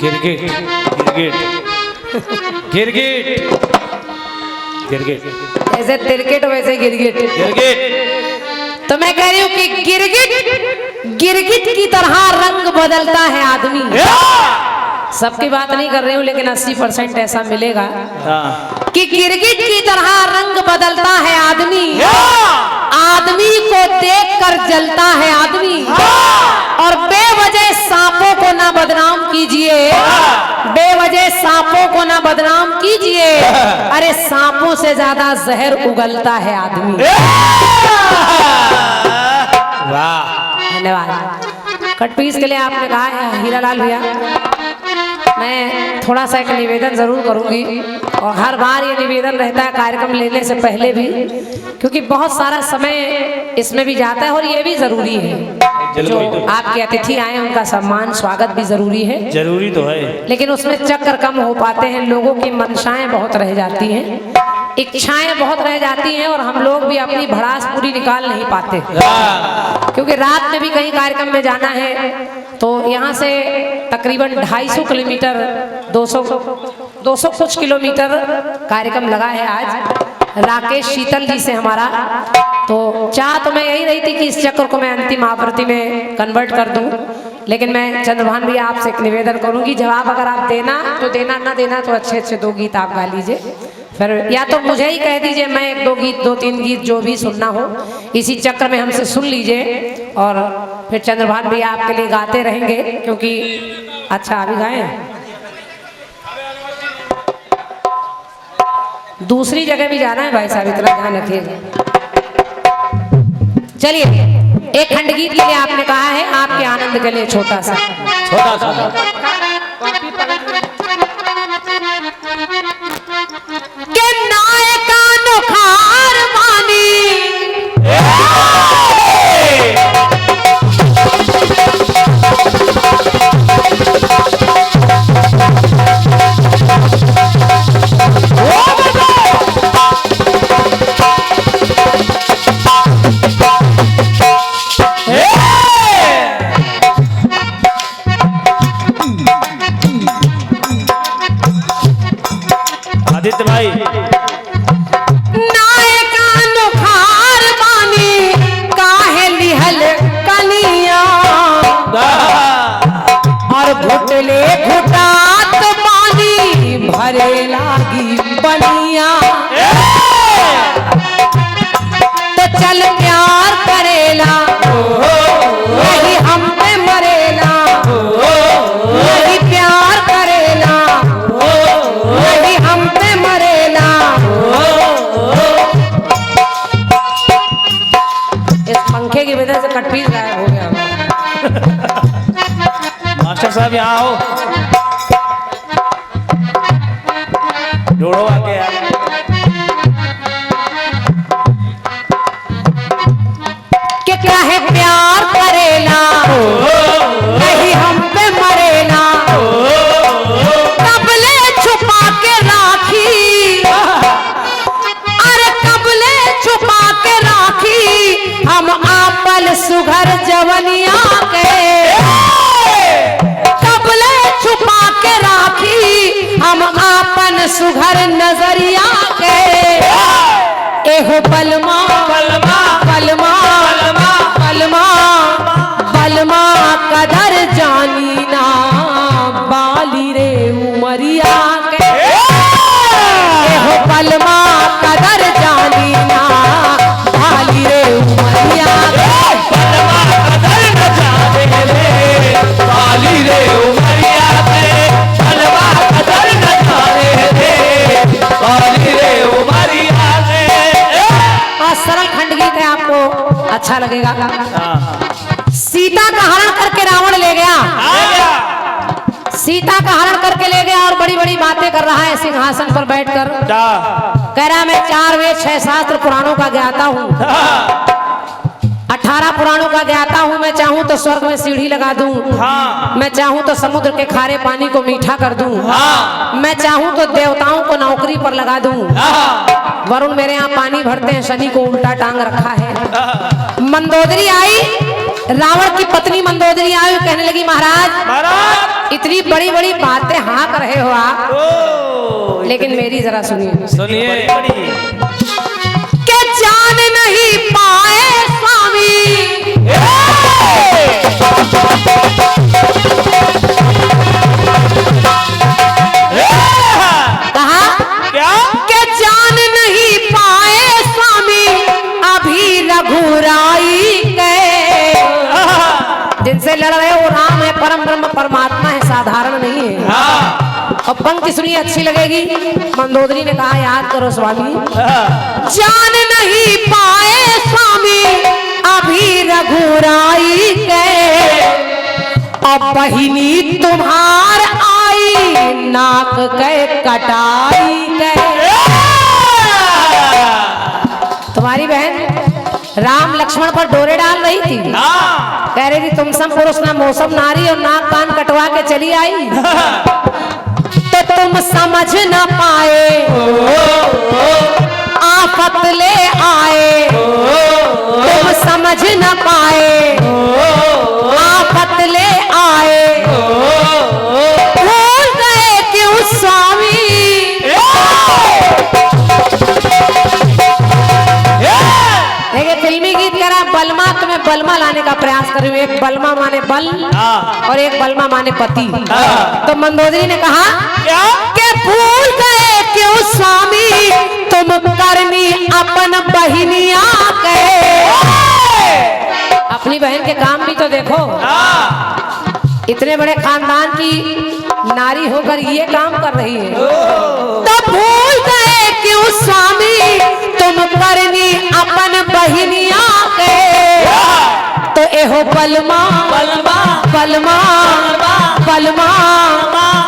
गिरगिट गिरगिट गिरगिट गिरगिट जैसे तिरगिट वैसे गिरगिट। गिरगिट तो मैं कह रही हूँ कि गिरगिट गिरगिट की तरह रंग बदलता है आदमी। सबकी बात नहीं कर रही हूँ लेकिन 80% ऐसा मिलेगा कि गिरगिट की तरह रंग बदलता है आदमी। आदमी को देखकर जलता है आदमी। और बेवजह सांपों को ना बदनाम कीजिए, बेवजह सांपों को ना बदनाम कीजिए। अरे सांपों से ज्यादा जहर उगलता है आदमी। वाह धन्यवाद। कट पीस के लिए आपने कहा है हीरालाल भैया, मैं थोड़ा सा एक निवेदन जरूर करूंगी और हर बार ये निवेदन रहता है कार्यक्रम लेने से पहले भी, क्योंकि बहुत सारा समय इसमें भी जाता है और ये भी जरूरी है। जो आपके अतिथि आए उनका सम्मान स्वागत भी जरूरी है, जरूरी तो है, लेकिन उसमें चक्कर कम हो पाते हैं। लोगों की मंशाएं बहुत रह जाती हैं, इच्छाएं बहुत रह जाती हैं और हम लोग भी अपनी भड़ास पूरी निकाल नहीं पाते, क्योंकि रात में भी कहीं कार्यक्रम में जाना है। तो यहाँ से तकरीबन 250 किलोमीटर 200 कुछ किलोमीटर कार्यक्रम लगा है आज राकेश शीतल जी से हमारा। तो चाह तो मैं यही रही थी कि इस चक्कर को मैं अंतिम आवृत्ति में कन्वर्ट कर दूं, लेकिन मैं चंद्रभान भैया आपसे एक निवेदन करूंगी, जवाब अगर आप देना तो देना, ना देना तो अच्छे अच्छे 2 गीत आप गा लीजिए। फिर या तो मुझे ही कह दीजिए, मैं 1 2 गीत 2 3 गीत जो भी सुनना हो इसी चक्कर में हमसे सुन लीजिए और फिर चंद्रभान भैया आपके लिए गाते रहेंगे। क्योंकि अच्छा अभी गाए, दूसरी जगह भी जाना है भाई साहब, इतना ध्यान रखिएगा। चलिए एक खंड गीत के लिए आपने कहा है, आपके आनंद के लिए छोटा सा के नायका नुखार वानी आदित्य भाई नायका नुखार वानी काहे लिहल कनिया और घुटले घुटात पानी भरे लागी बनिया। तो चल प्यार करेला नहीं हम पे मरेला, नहीं प्यार करेला नहीं हम पे मरेला। इस पंखे की वजह से कटपीस गायब हो गया। मास्टर साहब यहाँ आओ, जोड़ो आके यार। कि क्या है प्यार करेला नहीं हम पे मरेला, कबले छुपा के राखी, अरे कबले छुपा के राखी हम आपन सुघर जवनिया के, कबले छुपा के राखी हम आपन सुघर नजरिया के। एहो बलमा बलमा बलमा बलमा बलमा कदर जानी ना बाली रे उमरिया के। एहो बलमा कदर जानी ना बाली रे उमरिया के। बलमा कदर न जाने रे बाली रे उमरिया के, बलमा कदर न जाने रे बाली रे उमरिया के। और सरल खंड गीत है, आपको अच्छा लगेगा। सीता का हरण करके रावण ले गया, सीता का हरण करके ले गया और बड़ी बड़ी बातें कर रहा है सिंहासन पर बैठकर। कह रहा मैं 4 वेद 6 शास्त्र पुराणों का ज्ञाता हूँ, 18 पुराणों का ज्ञाता हूँ। मैं चाहूँ तो स्वर्ग में सीढ़ी लगा दूं, मैं चाहूँ तो समुद्र के खारे पानी को मीठा कर दूं, मैं चाहूँ तो देवताओं को नौकरी पर लगा दूं। वरुण मेरे यहाँ पानी भरते हैं, शनि को उल्टा टांग रखा है। मंदोदरी आई रावण की पत्नी मंदोदरी आई और कहने लगी महाराज महाराज इतनी बड़ी बड़ी बातें हाँक रहे हो आप, ओ लेकिन मेरी जरा सुनिए। सुनिए के जान नहीं पाए स्वामी कहा क्या के जान नहीं पाए स्वामी अभी रघुराई के जिनसे लड़ रहे हो राम है, परम ब्रह्म परमात्मा है, साधारण नहीं है। हाँ और पंक्ति सुनिए अच्छी लगेगी। मंदोदरी ने कहा याद करो स्वामी, हाँ जान नहीं पाए स्वामी अभी रघुराई के, अब बहिनी तुम्हार आई नाक के कटाई के। तुम्हारी बहन राम लक्ष्मण पर डोरे डाल रही थी, हाँ कह रही थी तुम सम पुरुष न मौसम नारी, और नाक कान कटवा के चली आई तो तुम समझ न पाए आफत ले आए, तुम समझ न पाए आफत ले आए, भूल गए क्यों स्वामी। देखिए फिल्मी गीत कह रहा बलमा, तुम्हें बलमा लाने का प्रयास कर रही हूँ। एक बलमा माने बल और एक बलमा माने पति। तो मंदोदरी ने कहा क्या के भूल गए क्यों स्वामी तुम करनी अपन बहिनिया के। अपनी बहन के काम भी तो देखो, इतने बड़े खानदान की नारी होकर ये काम कर रही है। तो भूल गए क्यों स्वामी तुम करनी अपन बहिनिया के, तो एहो बलमा बलमा बलमा बलमा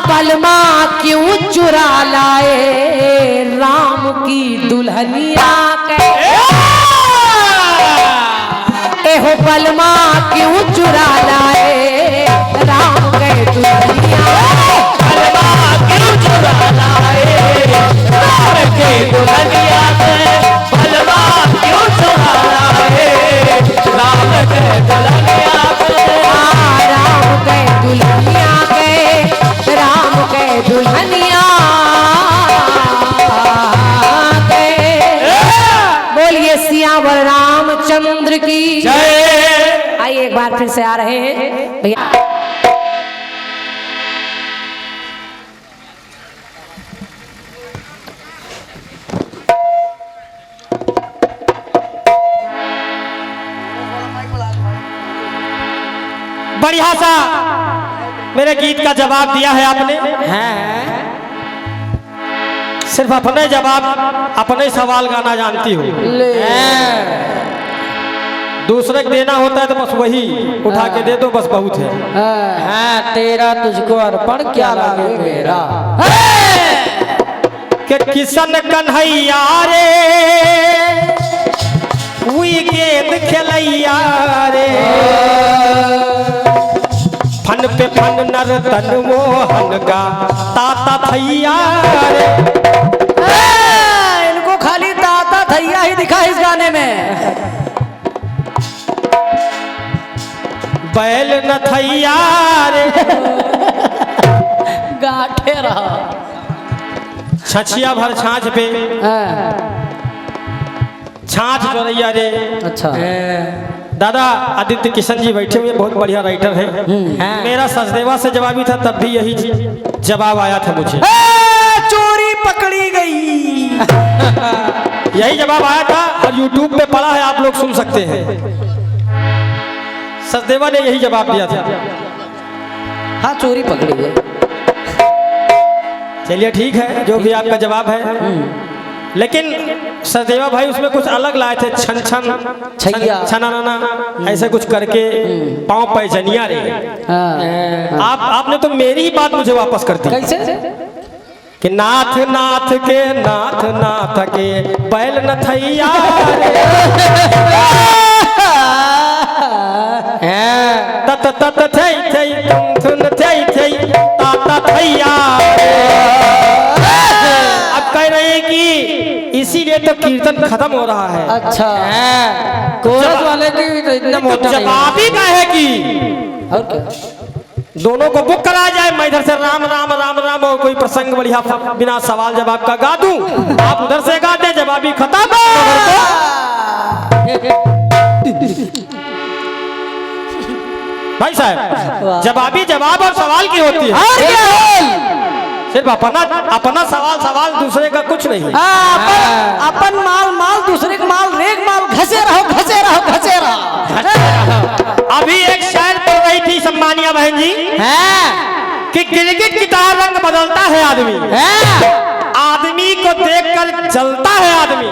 बलमा क्यों चुरा लाए राम की दुल्हनिया के। एहो बलमा क्यों चुरा लाए राम के दुल्हनिया, बलमा क्यों चुरा लाए राम के दुल्हनिया के, बलमा क्यों चुरा लाए राम के दुल्हनिया के। राम के दुल्हनिया के, राम के दुल्हनिया के। बोलिए सियावर रामचंद्र की जय। आइए एक बार फिर से आ रहे हैं भैया। बढ़िया सा मेरे गीत का जवाब दिया है आपने। सिर्फ अपने जवाब अपने सवाल गाना जानती हो, दूसरे को देना होता है तो बस वही उठा के दे दो, बस बहुत है। हाँ तेरा तुझको अर्पण क्या लागे मेरा। कि किशन कन्हैया रे हुई गेंद खेलैया रे, फन पे फन नर तन मोहन का ताता थैया रे। इनको खाली ताता थैया ही दिखा इस गाने में। बैल न थैया रे, गाठे रहा। छछिया भर छाछ पे छाछ चोरैया रे। अच्छा दादा आदित्य किशन जी बैठे हुए, बहुत बढ़िया राइटर हैं। मेरा सचदेवा से जवाबी था तब भी यही जवाब आया था मुझे। चोरी पकड़ी गई। यही जवाब आया था और YouTube पे पड़ा है, आप लोग सुन सकते हैं। सचदेवा ने यही जवाब दिया था। हाँ चोरी पकड़ी गई। चलिए ठीक है, जो भी आपका जवाब है। लेकिन सचदेवा भाई उसमें कुछ अलग लाए थे, छन छन छैया। छनाना ऐसे कुछ करके पाँव पैजनिया रे। आपने तो मेरी ही बात मुझे वापस कर दी। कैसे? कि नाथ नाथ के नाथ नाथ के बैल न थैया तत तत थई थई तुम थुन थई थई ताता थैया। अब कह रहे हैं कि इसीलिए इसीलिए तो कीर्तन खत्म हो रहा है। अच्छा कोरस वाले की तो इतना तो मोटा नहीं है। जवाबी काहे की और क्या? दोनों को बुक करा जाए, मैं इधर से राम राम राम राम और कोई प्रसंग बढ़िया बिना सवाल जवाब का गा दूं, आप उधर से गा दे, जवाबी खत्म। भाई साहब जवाबी जवाब और सवाल की होती है, और क्या? सिर्फ अपना अपना सवाल दूसरे का कुछ नहीं। अपन माल माल दूसरे का माल रेग माल घसे रहो घसे रहो घसे रहो। अभी एक शायर पढ़ रही थी सम्मानिया बहन जी कि गिरगिट की तरह रंग बदलता है आदमी, आदमी को देखकर जलता है आदमी।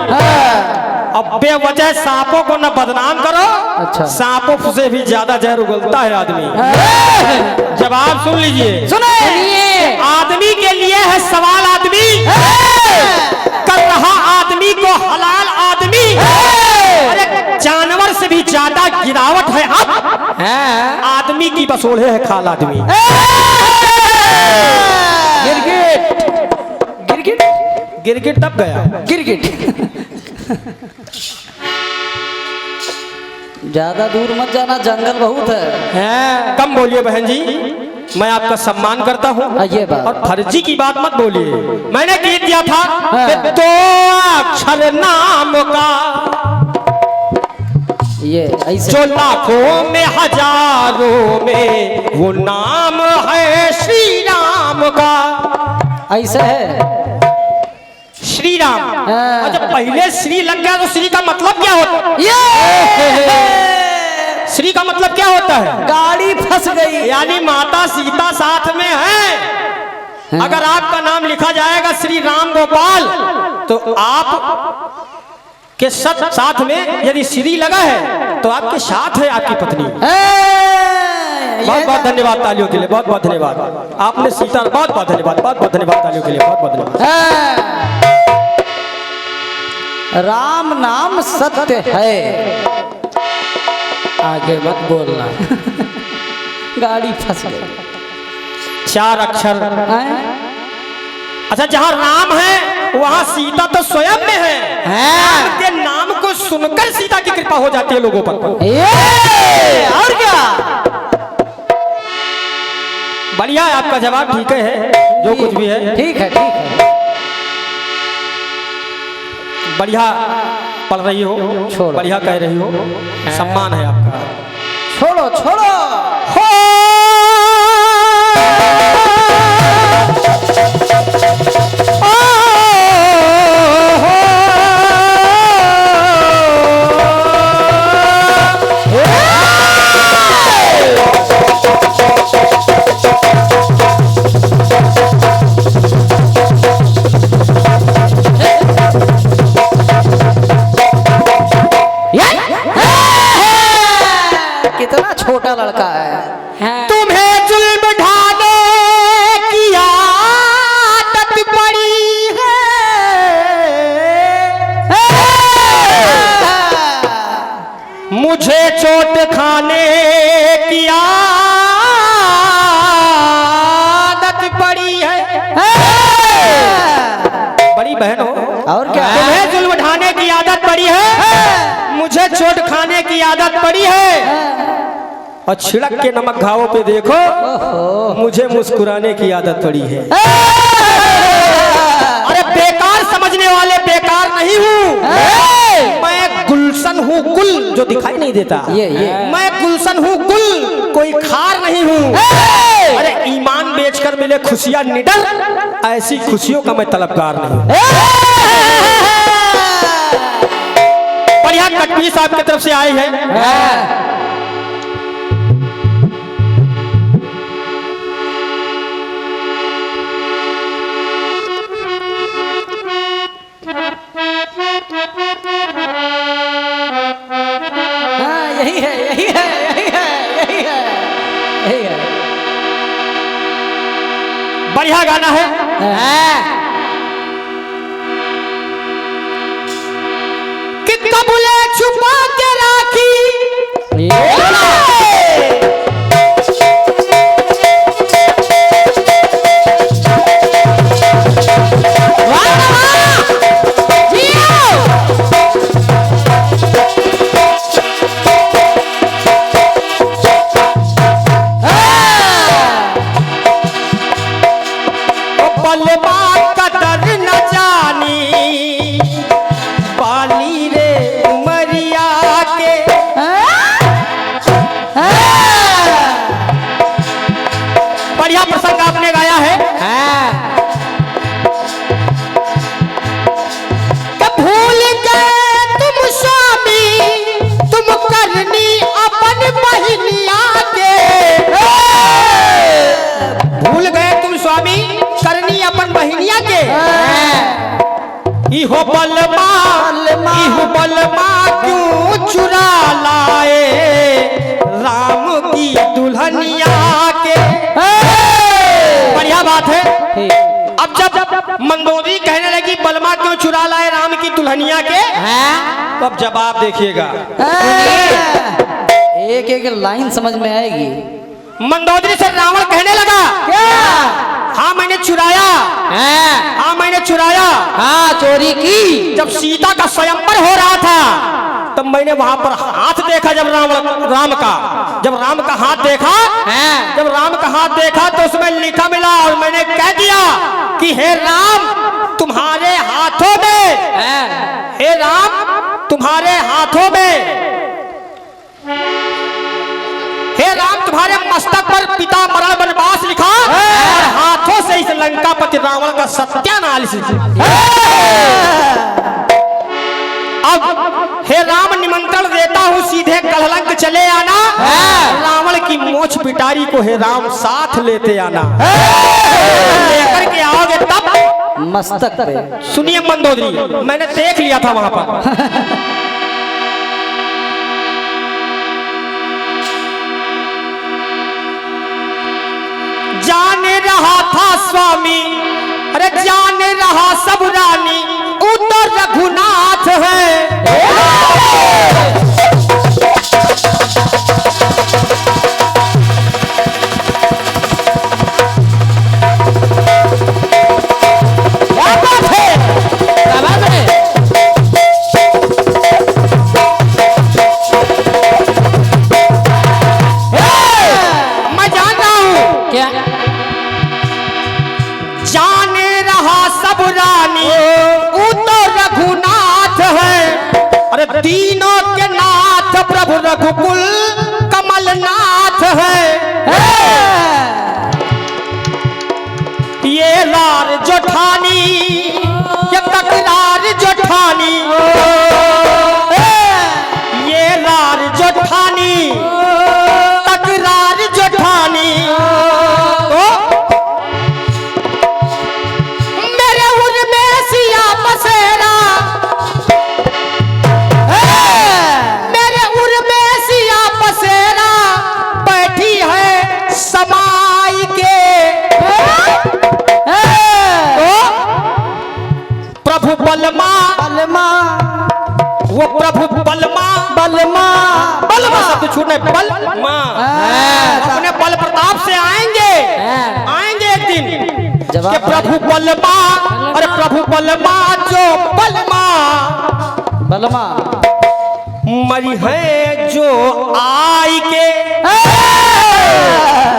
अब बेवजह सांपों को न बदनाम करो, अच्छा। सांपों से भी ज्यादा जहर उगलता है आदमी। जवाब सुन लीजिए, सुनिए। आदमी के लिए है सवाल, आदमी कर रहा आदमी को हलाल आदमी। अरे जानवर से भी ज्यादा गिरावट है अब आदमी की, बसोड़े है खाल आदमी। गिरगिट गिरगिट गिरगिट तब गया, गिरगिट। ज्यादा दूर मत जाना, जंगल बहुत है। कम बोलिए बहन जी, मैं आपका सम्मान करता हूँ। ये बात। और फर्जी की बात मत बोलिए। मैंने गीत दिया था कि 2 अक्षर नाम का, ये ऐसे जो लाखों में हजारों में वो नाम है श्री राम का। ऐसे है श्री राम। हाँ। जब पहले श्री लग गया तो श्री का मतलब क्या होता है? श्री का मतलब क्या होता है? गाड़ी फंस गई। यानी माता सीता साथ में है। अगर आपका नाम लिखा जाएगा श्री राम गोपाल, तो आप के साथ में यदि श्री लगा है तो आपके साथ है आपकी पत्नी। बहुत बहुत धन्यवाद तालियों के लिए, बहुत बहुत धन्यवाद। आपने सीता, बहुत बहुत धन्यवाद, बहुत बहुत धन्यवाद तालियों के लिए, बहुत बहुत धन्यवाद। राम नाम सत्य है। आगे मत बोलना। गाड़ी फंस गई। 4 अक्षर। अच्छा, जहाँ राम है वहाँ सीता तो स्वयं में है। राम के नाम को सुनकर सीता की कृपा हो जाती है लोगों पर। और क्या? बढ़िया है आपका जवाब, ठीक है जो कुछ भी है ठीक है ठीक है। बढ़िया पढ़ रही हो, छोड़ो। बढ़िया कह रही हो, सम्मान है आपका। छोड़ो छोड़ो। कितना छोटा लड़का है। तुम्हें जुल्म ढाने की आदत पड़ी है, मुझे चोट खाने की आदत पड़ी है। बड़ी बहन हो और क्या? तुम्हें जुल्म ढाने की आदत पड़ी है, मुझे चोट खाने की आदत पड़ी है। और छिड़क के नमक घावों पे देखो, मुझे मुस्कुराने की आदत पड़ी है। अरे बेकार समझने वाले बेकार नहीं हूँ, मैं गुलशन हूँ, गुल जो दिखाई नहीं देता। ये मैं गुलशन हूँ, गुल कोई खार नहीं हूँ। अरे ईमान बेचकर मिले खुशियाँ निडर, ऐसी खुशियों का मैं तलबगार नहीं। बढ़िया कटवी साहब की तरफ से आए हैं। यही है यही है यही है यही है यही है। बढ़िया गाना है। कि कबूले छुपा के राखी, बलमा कदर न जानी बाली रे उमरिया के। बढ़िया प्रसंग आपने गाया है। भूल गए तुम स्वामी तुम करनी अपन बहनिया के। भूल गए तुम स्वामी करनी अपन बहनिया के। इहो बलमा क्यों चुरा लाए राम की दुल्हनिया के। बढ़िया बात है। अब जब मंदोदरी कहने लगी बलमा क्यों चुरा लाए राम की दुल्हनिया के, तो अब जवाब देखिएगा। एक एक लाइन समझ में आएगी। मंदोदरी से रावण कहने लगा क्या? हाँ मैंने चुराया। हाँ मैंने चुराया। हाँ चोरी की। जब सीता का स्वयंवर हो रहा था तब मैंने वहां पर हाथ देखा। जब राम का हाथ देखा, जब राम का हाथ देखा तो उसमें लिखा मिला और मैंने कह दिया कि हे राम तुम्हारे हाथों में, हे राम तुम्हारे हाथों में, हे राम तुम्हारे मस्तक पर पिता मरण वनवास लिखा और हाथों से इस लंकापति रावण का सत्यानाश। अब हे राम निमंत्रण देता हूँ सीधे कलहलंक चले आना। रावण की मोछ पिटारी को हे राम साथ लेते आना। लेकर के आओगे तब मस्तक पे। सुनिए मंदोदरी, मैंने देख लिया था वहां पर। जान रहा था स्वामी, अरे जान रहा सब रानी उतर रघुनाथ है। क्या बात है? क्या बात है? मैं जान रहा हूं क्या? जाने रहा सब रानी तो रघुनाथ है। अरे तीनों के नाथ प्रभु रघुकुल कमलनाथ है। ये लार जोठानी ये तकरार जोठानी, ये लार जोठानी तकरार जोठानी। वो प्रभु बलमा शब्द छूटने बलमा अपने बल प्रताप से आएंगे एक दिन कि प्रभु बलमा। अरे प्रभु बलमा जो बलमा मरी है जो आई के,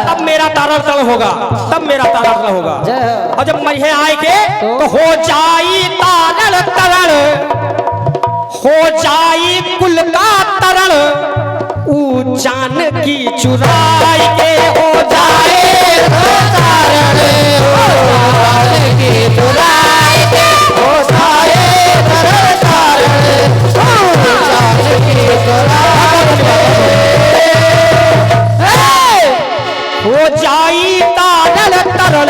तब मेरा तारण होगा, तब मेरा तारण होगा। और जब मरी है आई के तो हो जाई तारण तरण, हो जाई कुल का तरण। ऊ जान की चुराई के हो जाए तारण, हो जान की चुराई के हो जाए तारण, हो जान की हो जाई तारण तरल।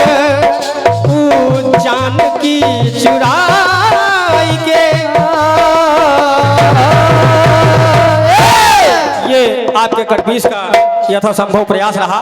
ऊ जान की चुराई के। ये आपके कटपीस का यथासंभव प्रयास रहा।